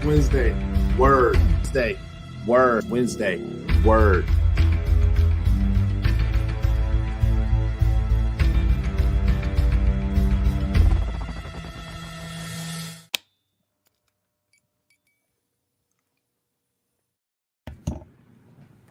Wednesday, word. Wednesday, word. Wednesday, word.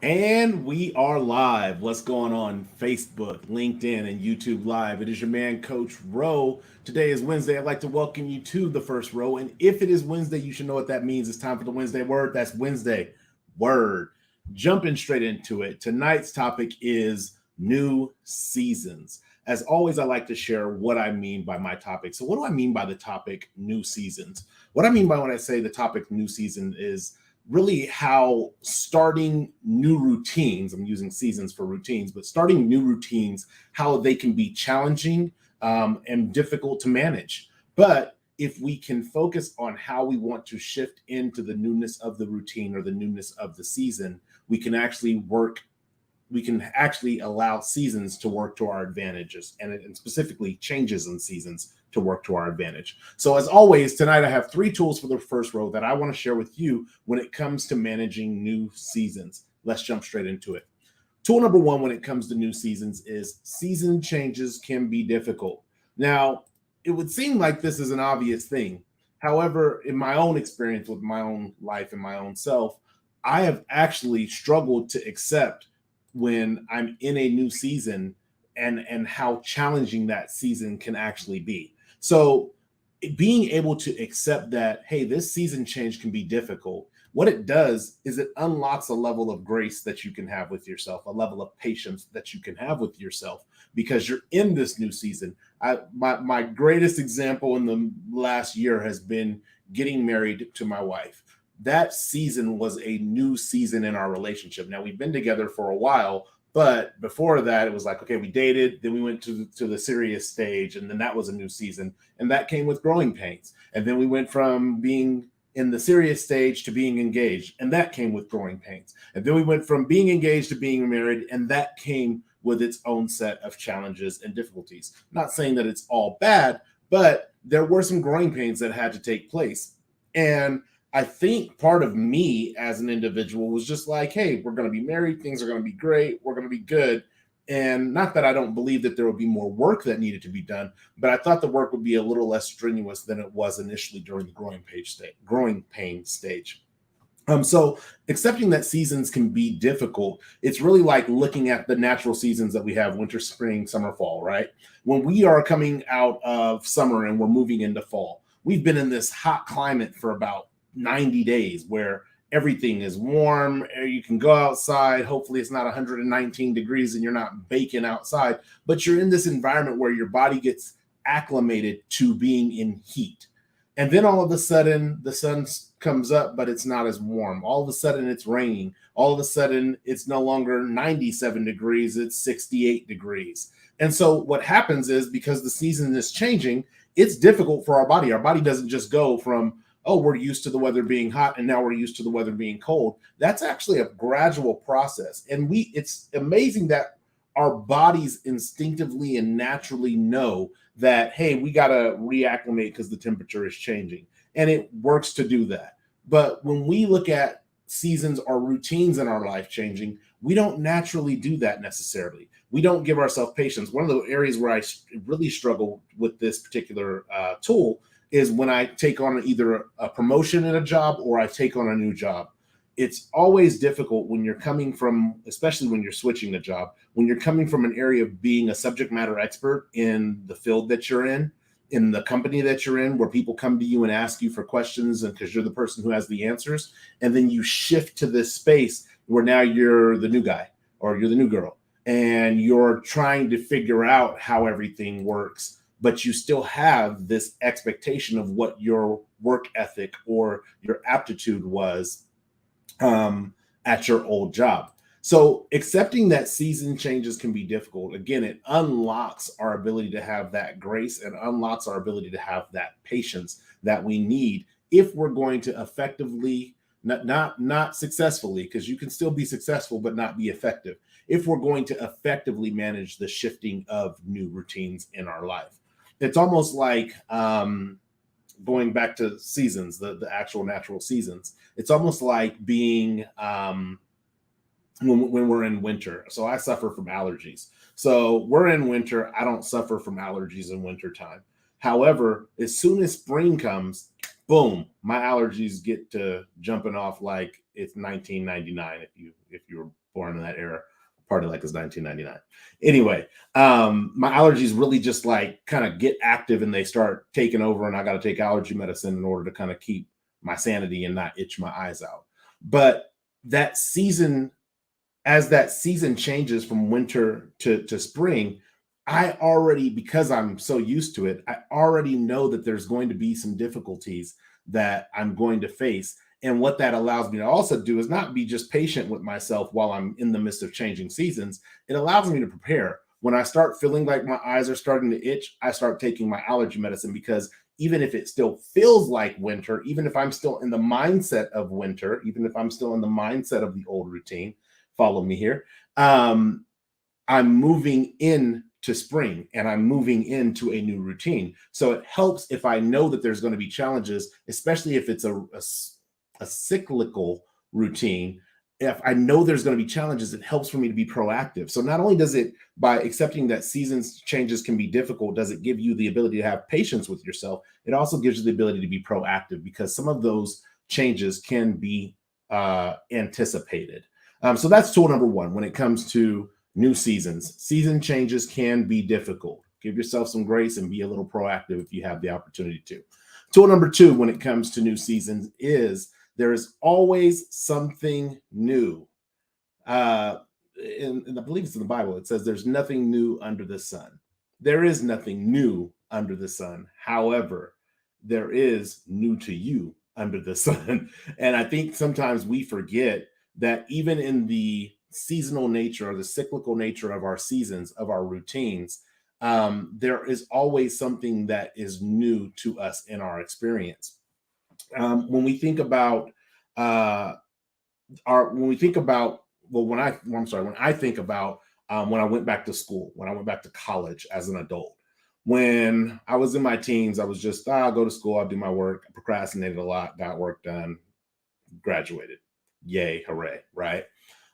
And we are live. What's going on? Facebook, LinkedIn, and YouTube Live. It is your man, Coach Rowe. Today is Wednesday. I'd like to welcome you to the first row. And if it is Wednesday, you should know what that means. It's time for the Wednesday word. That's Wednesday word. Jumping straight into it. Tonight's topic is new seasons. As always, I like to share what I mean by my topic. So what do I mean by the topic new seasons? What I mean by when I say the topic new season is really how starting new routines, I'm using seasons for routines, but starting new routines, how they can be challenging and difficult to manage. But if we can focus on how we want to shift into the newness of the routine or the newness of the season, we can actually allow seasons to work to our advantages and specifically changes in seasons to work to our advantage. So as always, tonight I have 3 tools for the first row that I want to share with you when it comes to managing new seasons. Let's jump straight into it. Tool number 1 when it comes to new seasons is season changes can be difficult. Now, it would seem like this is an obvious thing. However, in my own experience with my own life and my own self, I have actually struggled to accept when I'm in a new season and how challenging that season can actually be. So being able to accept that, hey, this season change can be difficult. What it does is it unlocks a level of grace that you can have with yourself, a level of patience that you can have with yourself because you're in this new season. My greatest example in the last year has been getting married to my wife. That season was a new season in our relationship. Now we've been together for a while, but before that, it was like, okay, we dated, then we went to the serious stage, and then that was a new season, and that came with growing pains. And then we went from being in the serious stage to being engaged, and that came with growing pains. And then we went from being engaged to being married, and that came with its own set of challenges and difficulties. Not saying that it's all bad, but there were some growing pains that had to take place. And I think part of me as an individual was just like, hey, we're going to be married. Things are going to be great. We're going to be good. And not that I don't believe that there would be more work that needed to be done, but I thought the work would be a little less strenuous than it was initially during the growing pain stage. So accepting that seasons can be difficult. It's really like looking at the natural seasons that we have: winter, spring, summer, fall, right? When we are coming out of summer and we're moving into fall, we've been in this hot climate for about 90 days where everything is warm. You can go outside. Hopefully it's not 119 degrees and you're not baking outside, but you're in this environment where your body gets acclimated to being in heat. And then all of a sudden the sun comes up, but it's not as warm. All of a sudden it's raining. All of a sudden it's no longer 97 degrees, it's 68 degrees. And so what happens is, because the season is changing, it's difficult for our body. Our body doesn't just go from, oh, we're used to the weather being hot and now we're used to the weather being cold. That's actually a gradual process. And it's amazing that our bodies instinctively and naturally know that, hey, we got to reacclimate because the temperature is changing. And it works to do that. But when we look at seasons or routines in our life changing, we don't naturally do that necessarily. We don't give ourselves patience. One of the areas where I really struggle with this particular tool is when I take on either a promotion in a job or I take on a new job. It's always difficult when you're coming from, especially when you're switching a job, when you're coming from an area of being a subject matter expert in the field that you're in the company that you're in, where people come to you and ask you for questions and because you're the person who has the answers. And then you shift to this space where now you're the new guy or you're the new girl and you're trying to figure out how everything works, but you still have this expectation of what your work ethic or your aptitude was at your old job. So accepting that season changes can be difficult. Again, it unlocks our ability to have that grace and unlocks our ability to have that patience that we need if we're going to effectively, not successfully, because you can still be successful but not be effective, if we're going to effectively manage the shifting of new routines in our life. It's almost like going back to seasons, the actual natural seasons, it's almost like being when we're in winter. So I suffer from allergies. So we're in winter. I don't suffer from allergies in wintertime. However, as soon as spring comes, boom, my allergies get to jumping off like it's 1999 if you were born in that era. Party like it's 1999. Anyway, my allergies really just like kind of get active and they start taking over, and I got to take allergy medicine in order to kind of keep my sanity and not itch my eyes out. But that season, as that season changes from winter to spring, I already, because I'm so used to it, I already know that there's going to be some difficulties that I'm going to face. And what that allows me to also do is not be just patient with myself while I'm in the midst of changing seasons. It allows me to prepare. When I start feeling like my eyes are starting to itch, I start taking my allergy medicine, because even if it still feels like winter, even if I'm still in the mindset of winter, even if I'm still in the mindset of the old routine, follow me here, I'm moving in to spring and I'm moving into a new routine. So it helps if I know that there's going to be challenges, especially if it's a cyclical routine. If I know there's going to be challenges, it helps for me to be proactive. So not only does it, by accepting that seasons changes can be difficult, does it give you the ability to have patience with yourself, it also gives you the ability to be proactive, because some of those changes can be anticipated. So that's tool number one when it comes to new seasons. Season changes can be difficult. Give yourself some grace and be a little proactive if you have the opportunity to. Tool number two when it comes to new seasons is there is always something new. And I believe it's in the Bible. It says there's nothing new under the sun. There is nothing new under the sun. However, there is new to you under the sun. And I think sometimes we forget that even in the seasonal nature or the cyclical nature of our seasons, of our routines, there is always something that is new to us in our experience. When we think about when we think about, well, when I think about when I went back to school, when I went back to college as an adult. When I was in my teens, I was just, I'll go to school, I'll do my work, I procrastinated a lot, got work done, graduated. Yay, hooray, right?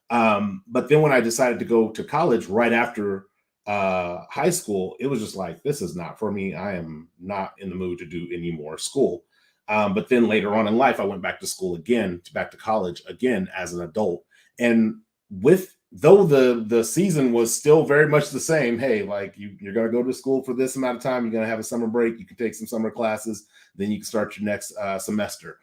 But then when I decided to go to college right after high school, it was just like, this is not for me. I am not in the mood to do any more school. But then later on in life, I went back to school again, back to college again as an adult. And with though the season was still very much the same, hey, like you're going to go to school for this amount of time, you're going to have a summer break, you can take some summer classes, then you can start your next semester.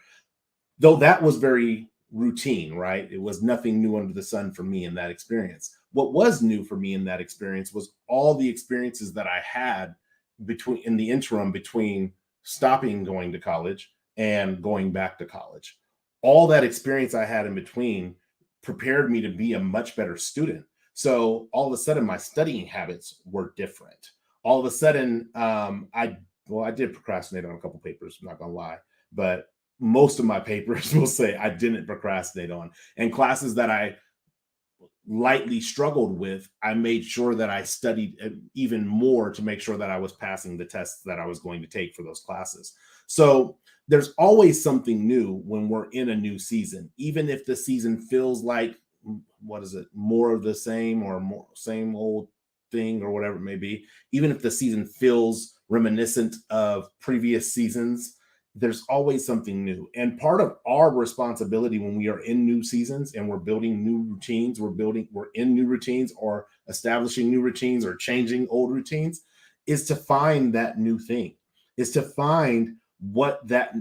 Though that was very routine, right? It was nothing new under the sun for me in that experience. What was new for me in that experience was all the experiences that I had between in the interim between stopping going to college and going back to college. All that experience I had in between prepared me to be a much better student. So all of a sudden, my studying habits were different. All of a sudden, I did procrastinate on a couple papers. I'm not gonna lie, but most of my papers will say I didn't procrastinate on. And classes that I lightly struggled with, I made sure that I studied even more to make sure that I was passing the tests that I was going to take for those classes. So there's always something new when we're in a new season, even if the season feels like, what is it, more of the same or more same old thing or whatever it may be. Even if the season feels reminiscent of previous seasons, there's always something new. And part of our responsibility when we are in new seasons and we're building new routines, we're in new routines or establishing new routines or changing old routines, is to find that new thing, is to find what that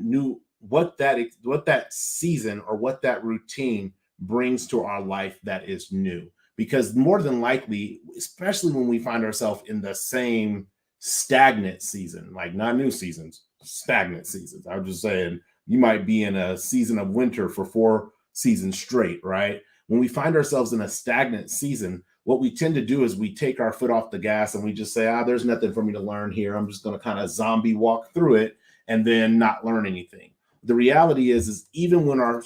season or what that routine brings to our life that is new. Because more than likely, especially when we find ourselves in the same stagnant season, like not new seasons, stagnant seasons. I'm just saying you might be in a season of winter for 4 seasons straight, right? When we find ourselves in a stagnant season, what we tend to do is we take our foot off the gas and we just say, there's nothing for me to learn here. I'm just going to kind of zombie walk through it and then not learn anything. The reality is even when our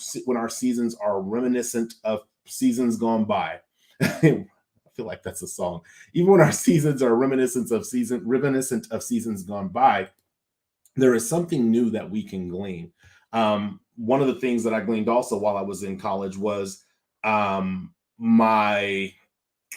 seasons are reminiscent of seasons gone by, I feel like that's a song. Even when our seasons are reminiscent of seasons gone by, there is something new that we can glean. One of the things that I gleaned also while I was in college was my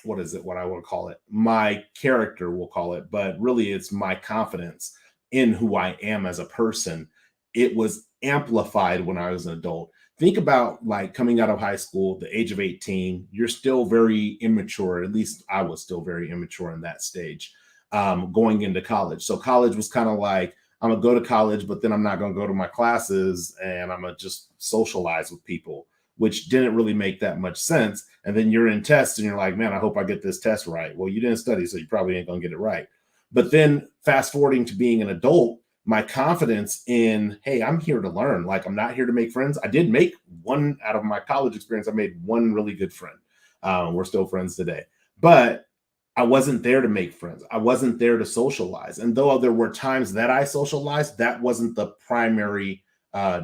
what is it? What I want to call it? My character, we'll call it, but really it's my confidence in who I am as a person. It was amplified when I was an adult. Think about like coming out of high school, the age of 18, you're still very immature. At least I was still very immature in that stage, going into college. So college was kind of like, I'm gonna go to college, but then I'm not gonna go to my classes and I'm gonna just socialize with people, which didn't really make that much sense. And then you're in tests and you're like, man, I hope I get this test right. Well, you didn't study, so you probably ain't gonna get it right. But then fast forwarding to being an adult, my confidence in, hey, I'm here to learn. Like, I'm not here to make friends. I did make one out of my college experience. I made one really good friend. We're still friends today. But I wasn't there to make friends. I wasn't there to socialize. And though there were times that I socialized, that wasn't the primary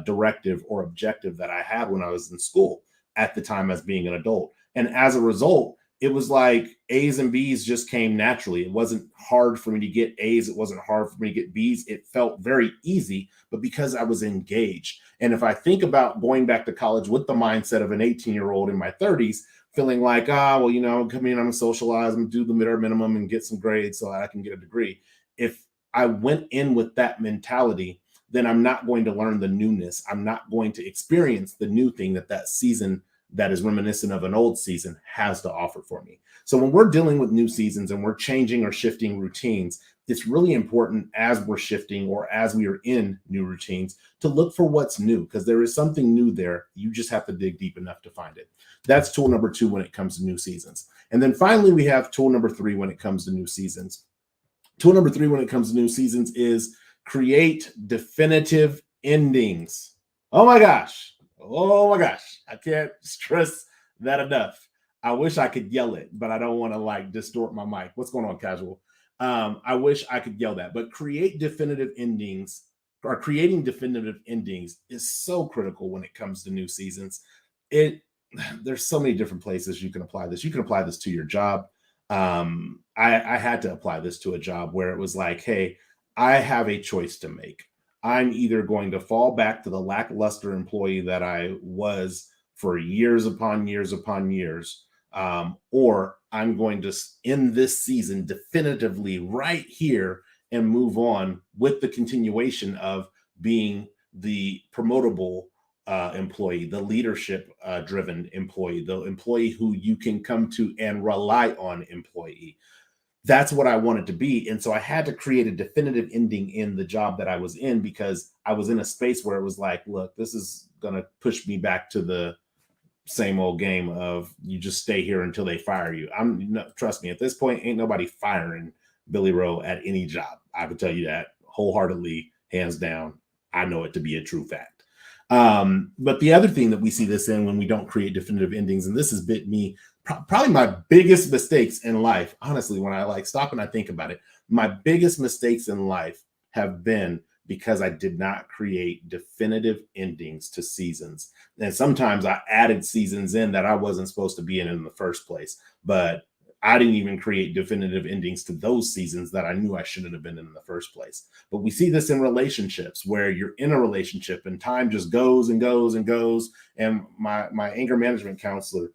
directive or objective that I had when I was in school at the time as being an adult. And as a result, it was like A's and B's just came naturally. It wasn't hard for me to get A's. It wasn't hard for me to get B's. It felt very easy, but because I was engaged. And if I think about going back to college with the mindset of an 18-year-old in my 30s, feeling like, well, I'm coming in, I'm gonna socialize, I'm gonna do the bare minimum and get some grades so I can get a degree. If I went in with that mentality, then I'm not going to learn the newness. I'm not going to experience the new thing that season that is reminiscent of an old season has to offer for me. So when we're dealing with new seasons and we're changing or shifting routines, it's really important as we're shifting or as we are in new routines to look for what's new, because there is something new there. You just have to dig deep enough to find it. That's tool number 2 when it comes to new seasons. And then finally, we have tool number 3 when it comes to new seasons. Tool number 3 when it comes to new seasons is create definitive endings. Oh my gosh. Oh my gosh. I can't stress that enough. I wish I could yell it, but I don't want to like distort my mic. What's going on, casual? I wish I could yell that, but creating definitive endings is so critical when it comes to new seasons. It There's so many different places you can apply this. You can apply this to your job. I had to apply this to a job where it was like, hey, I have a choice to make. I'm either going to fall back to the lackluster employee that I was for years upon years upon years, or I'm going to end this season definitively right here and move on with the continuation of being the promotable employee, the leadership driven employee, the employee who you can come to and rely on employee. That's what I wanted to be. And so I had to create a definitive ending in the job that I was in, because I was in a space where it was like, look, this is going to push me back to the same old game of you just stay here until they fire you. Trust me, at this point, ain't nobody firing Billy Rowe at any job. I can tell you that wholeheartedly, hands down. I know it to be a true fact. But the other thing that we see this in when we don't create definitive endings, and this has bit me, probably my biggest mistakes in life, honestly, when I like stop and I think about it, my biggest mistakes in life have been because I did not create definitive endings to seasons. And sometimes I added seasons in that I wasn't supposed to be in the first place, but I didn't even create definitive endings to those seasons that I knew I shouldn't have been in the first place. But we see this in relationships where you're in a relationship and time just goes and goes and goes. And my anger management counselor,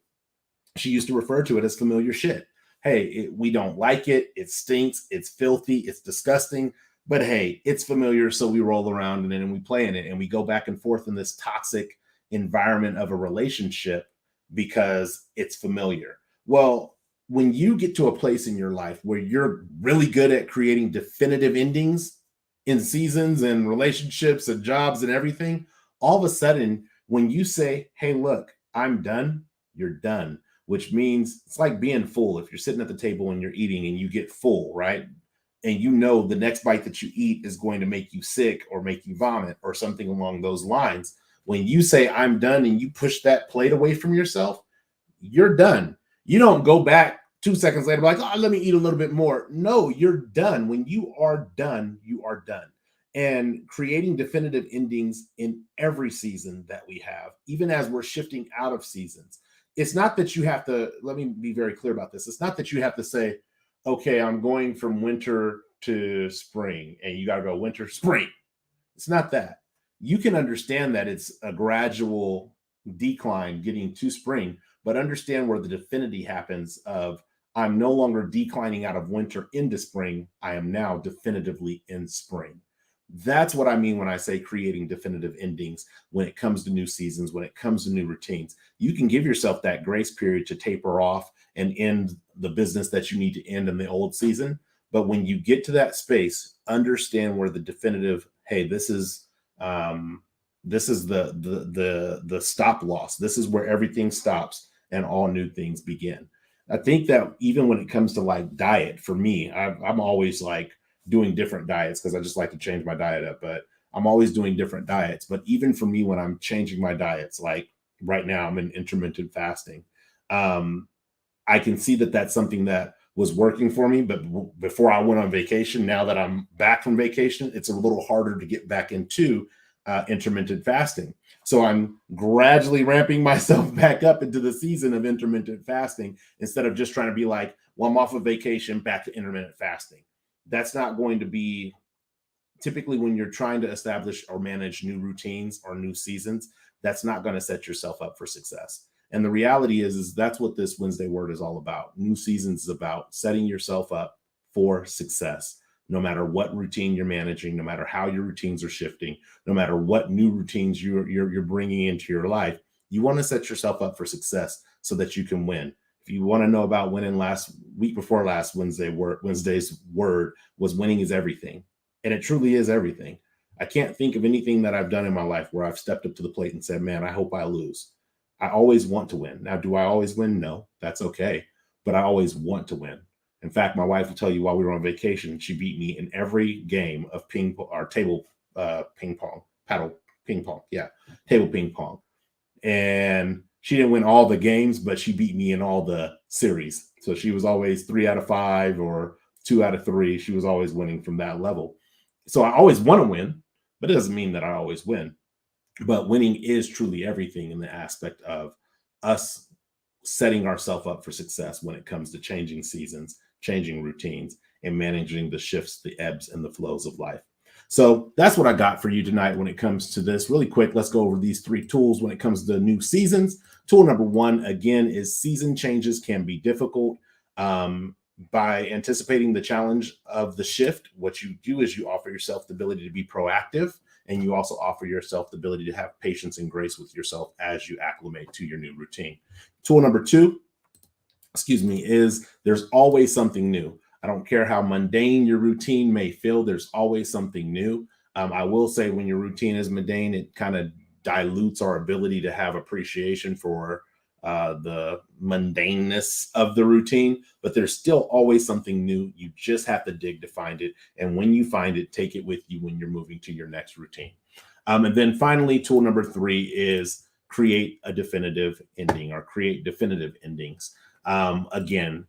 she used to refer to it as familiar shit. Hey, we don't like it. It stinks. It's filthy. It's disgusting. But hey, it's familiar. So we roll around in it and we play in it and we go back and forth in this toxic environment of a relationship because it's familiar. Well, when you get to a place in your life where you're really good at creating definitive endings in seasons and relationships and jobs and everything, all of a sudden, when you say, hey, look, I'm done, you're done, which means it's like being full. If you're sitting at the table and you're eating and you get full, right? And you know the next bite that you eat is going to make you sick or make you vomit or something along those lines. When you say, I'm done, and you push that plate away from yourself, you're done. You don't go back 2 seconds later, like, oh, let me eat a little bit more. No, you're done. When you are done, you are done. And creating definitive endings in every season that we have, even as we're shifting out of seasons, it's not that you have to, let me be very clear about this. It's not that you have to say, okay, I'm going from winter to spring, and you got to go winter, spring. It's not that. You can understand that it's a gradual decline getting to spring, but understand where the definity happens of I'm no longer declining out of winter into spring. I am now definitively in spring. That's what I mean when I say creating definitive endings when it comes to new seasons, when it comes to new routines. You can give yourself that grace period to taper off and end the business that you need to end in the old season. But when you get to that space, understand where the definitive, hey, um, this is the stop loss. This is where everything stops and all new things begin. I think that even when it comes to like diet, for me, I'm always like doing different diets because I just like to change my diet up. But I'm always doing different diets. But even for me, when I'm changing my diets, like right now, I'm in intermittent fasting. Um, I can see that that's something that was working for me. But before I went on vacation, now that I'm back from vacation, it's a little harder to get back into intermittent fasting. So I'm gradually ramping myself back up into the season of intermittent fasting instead of just trying to be like, well, I'm off of vacation, back to intermittent fasting. That's not going to be typically when you're trying to establish or manage new routines or new seasons, that's not going to set yourself up for success. And the reality is that's what this Wednesday word is all about. New seasons is about setting yourself up for success. No matter what routine you're managing, no matter how your routines are shifting, no matter what new routines you're bringing into your life, you want to set yourself up for success so that you can win. If you want to know about winning, last week before last Wednesday's word was winning is everything. And it truly is everything. I can't think of anything that I've done in my life where I've stepped up to the plate and said, man, I hope I lose. I always want to win. Now, do I always win? No, that's okay. But I always want to win. In fact, my wife will tell you while we were on vacation, she beat me in every game of ping or table ping pong, paddle ping pong. Yeah, table ping pong. And she didn't win all the games, but she beat me in all the series. So she was always 3 out of 5 or 2 out of 3. She was always winning from that level. So I always want to win, but it doesn't mean that I always win. But winning is truly everything in the aspect of us setting ourselves up for success when it comes to changing seasons, changing routines, and managing the shifts, the ebbs, and the flows of life. So that's what I got for you tonight when it comes to this. Really quick, let's go over these 3 tools when it comes to new seasons. Tool number 1, again, is season changes can be difficult. By anticipating the challenge of the shift, what you do is you offer yourself the ability to be proactive, and you also offer yourself the ability to have patience and grace with yourself as you acclimate to your new routine. Tool number 2, is there's always something new. I don't care how mundane your routine may feel, there's always something new. I will say when your routine is mundane, it kind of dilutes our ability to have appreciation for the mundaneness of the routine, but there's still always something new. You just have to dig to find it. And when you find it, take it with you when you're moving to your next routine. And then finally, tool number 3 is create a definitive ending or create definitive endings. Again,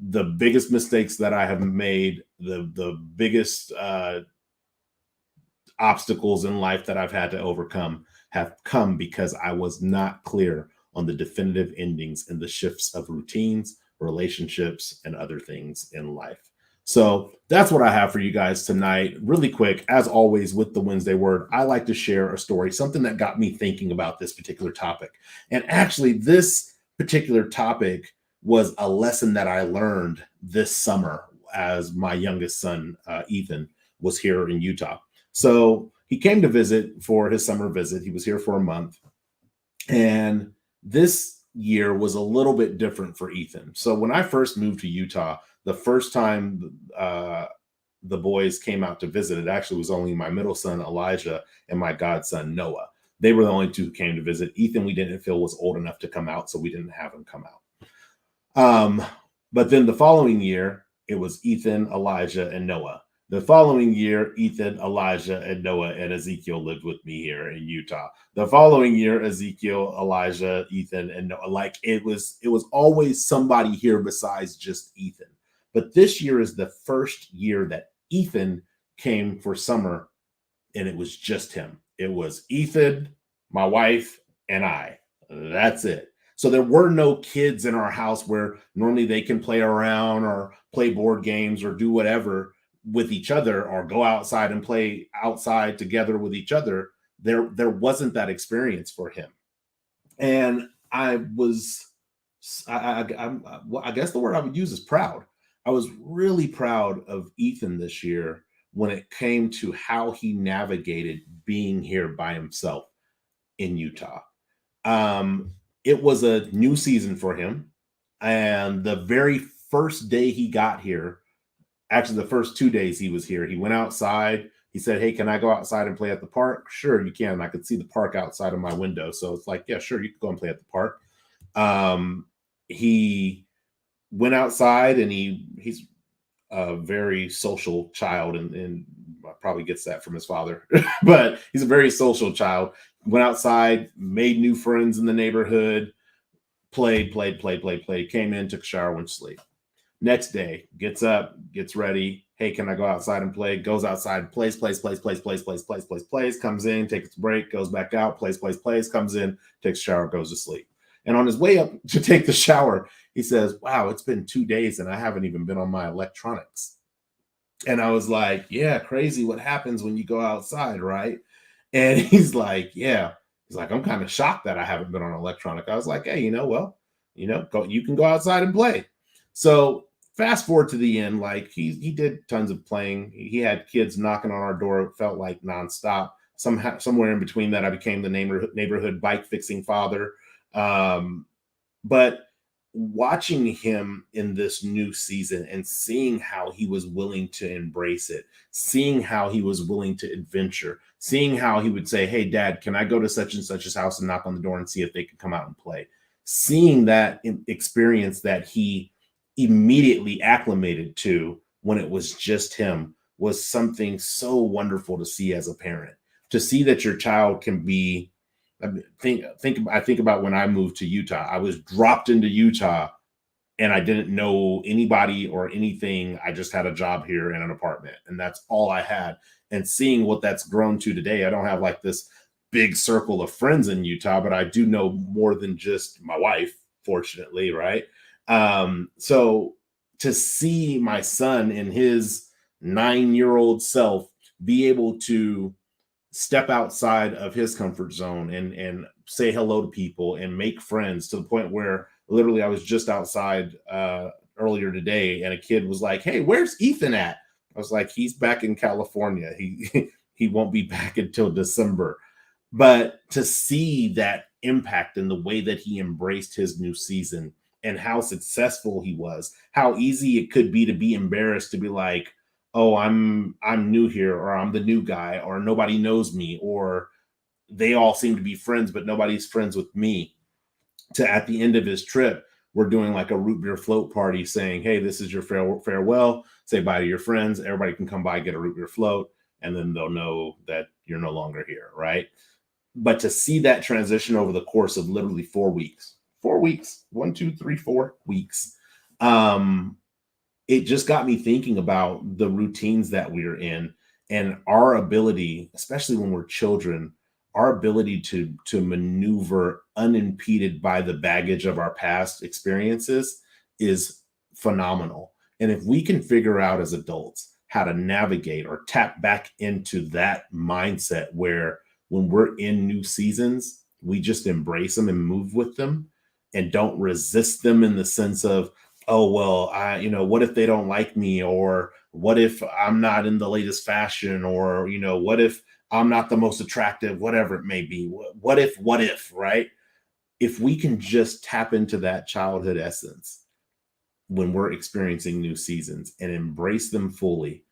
the biggest mistakes that I have made, the biggest obstacles in life that I've had to overcome have come because I was not clear on the definitive endings and the shifts of routines, relationships, and other things in life. So that's what I have for you guys tonight. Really quick, as always, with the Wednesday word, I like to share a story, something that got me thinking about this particular topic. And actually, this particular topic was a lesson that I learned this summer as my youngest son, Ethan, was here in Utah. So he came to visit for his summer visit. He was here for a month. And this year was a little bit different for Ethan. So when I first moved to Utah, the first time the boys came out to visit, it actually was only my middle son, Elijah, and my godson, Noah. They were the only 2 who came to visit. Ethan, we didn't feel was old enough to come out, so we didn't have him come out. But then the following year, it was Ethan, Elijah, and Noah. The following year, Ethan, Elijah, and Noah and Ezekiel lived with me here in Utah. The following year, Ezekiel, Elijah, Ethan, and Noah. Like it was always somebody here besides just Ethan. But this year is the first year that Ethan came for summer, and it was just him. It was Ethan, my wife, and I. That's it. So there were no kids in our house where normally they can play around or play board games or do whatever. with each other or go outside and play outside together with each other, there wasn't that experience for him. And I was, I guess the word I would use is proud. I was really proud of Ethan this year when it came to how he navigated being here by himself in Utah. Um, it was a new season for him. And the very first day he got here, actually, the first 2 days he was here, he went outside. He said, "Hey, can I go outside and play at the park?" "Sure, you can." And I could see the park outside of my window. So it's like, "Yeah, sure, you can go and play at the park." He went outside and he's a very social child and probably gets that from his father, but he's a very social child. Went outside, made new friends in the neighborhood, played, came in, took a shower, went to sleep. Next day, gets up, gets ready. "Hey, can I go outside and play?" Goes outside, plays, comes in, takes a break, goes back out, plays, comes in, takes a shower, goes to sleep. And on his way up to take the shower, he says, "Wow, it's been 2 days and I haven't even been on my electronics." And I was like, "Yeah, crazy what happens when you go outside, right?" And he's like, "Yeah." He's like, "I'm kind of shocked that I haven't been on electronic." I was like, "Hey, well, you can go outside and play." So fast forward to the end, like he did tons of playing. He had kids knocking on our door. It felt like nonstop. Somehow, somewhere in between that, I became the neighborhood bike fixing father. Um, but watching him in this new season and seeing how he was willing to embrace it, seeing how he was willing to adventure, seeing how he would say, "Hey, Dad, can I go to such and such's house and knock on the door and see if they can come out and play?" Seeing that experience that he immediately acclimated to when it was just him was something so wonderful to see as a parent. To see that your child can be, I think about when I moved to Utah. I was dropped into Utah and I didn't know anybody or anything. I just had a job here in an apartment, and that's all I had. And seeing what that's grown to today, I don't have like this big circle of friends in Utah, but I do know more than just my wife, fortunately, right? So to see my son and his 9-year old self be able to step outside of his comfort zone and say hello to people and make friends, to the point where literally I was just outside earlier today and a kid was like, "Hey, where's Ethan at?" I was like, "He's back in California. He he won't be back until December." But to see that impact in the way that he embraced his new season and how successful he was, how easy it could be embarrassed, to be like, "Oh, I'm new here," or "I'm the new guy," or "Nobody knows me," or "They all seem to be friends but nobody's friends with me," to at the end of his trip, we're doing like a root beer float party, saying, "Hey, this is your farewell. Say bye to your friends. Everybody can come by, get a root beer float, and then they'll know that you're no longer here," right? But to see that transition over the course of literally 4 weeks, 4 weeks, 1, 2, 3, 4 weeks, um, it just got me thinking about the routines that we're in and our ability, especially when we're children, our ability to maneuver unimpeded by the baggage of our past experiences is phenomenal. And if we can figure out as adults how to navigate or tap back into that mindset where when we're in new seasons, we just embrace them and move with them and don't resist them in the sense of, "Oh, well, what if they don't like me?" Or "What if I'm not in the latest fashion?" Or, "What if I'm not the most attractive?" Whatever it may be. What if, right? If we can just tap into that childhood essence when we're experiencing new seasons and embrace them fully,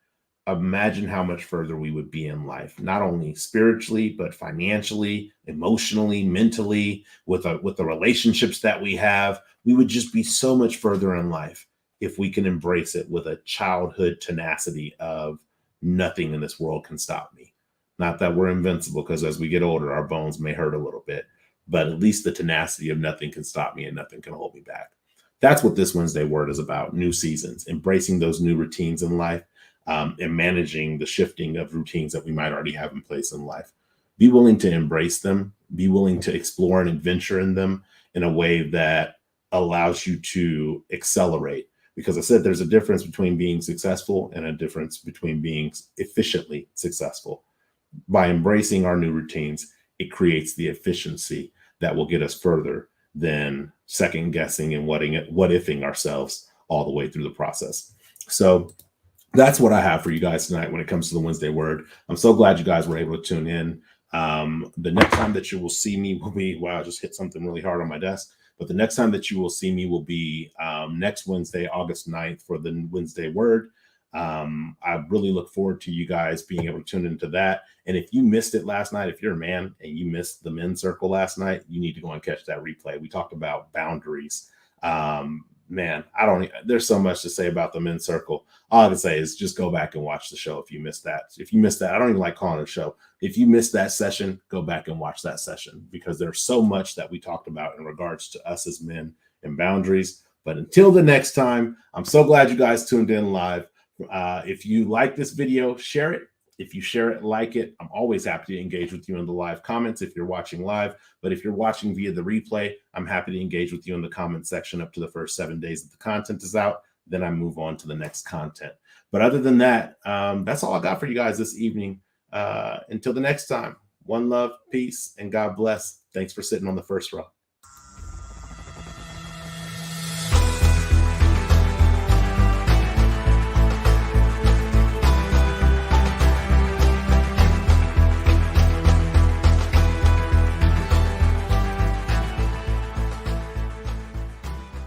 imagine how much further we would be in life, not only spiritually, but financially, emotionally, mentally, with the relationships that we have. We would just be so much further in life if we can embrace it with a childhood tenacity of nothing in this world can stop me. Not that we're invincible, because as we get older, our bones may hurt a little bit, but at least the tenacity of nothing can stop me and nothing can hold me back. That's what this Wednesday word is about: new seasons, embracing those new routines in life, and managing the shifting of routines that we might already have in place in life. Be willing to embrace them, be willing to explore and adventure in them in a way that allows you to accelerate, because I said there's a difference between being successful and a difference between being efficiently successful. By embracing our new routines, it creates the efficiency that will get us further than second guessing and what ifing ourselves all the way through the process. So that's what I have for you guys tonight when it comes to the Wednesday Word. I'm so glad you guys were able to tune in. The next time that you will see me will be, wow, I just hit something really hard on my desk. But the next time that you will see me will be next Wednesday, August 9th, for the Wednesday Word. I really look forward to you guys being able to tune into that. And if you missed it last night, if you're a man and you missed the men's circle last night, you need to go and catch that replay. We talked about boundaries. Man, there's so much to say about the men's circle. All I can say is just go back and watch the show if you missed that. If you missed that, I don't even like calling it a show. If you missed that session, go back and watch that session, because there's so much that we talked about in regards to us as men and boundaries. But until the next time, I'm so glad you guys tuned in live. If you like this video, share it. If you share it, like it. I'm always happy to engage with you in the live comments if you're watching live. But if you're watching via the replay, I'm happy to engage with you in the comment section up to the first 7 days that the content is out. Then I move on to the next content. But other than that, that's all I got for you guys this evening. Until the next time, one love, peace, and God bless. Thanks for sitting on the first row.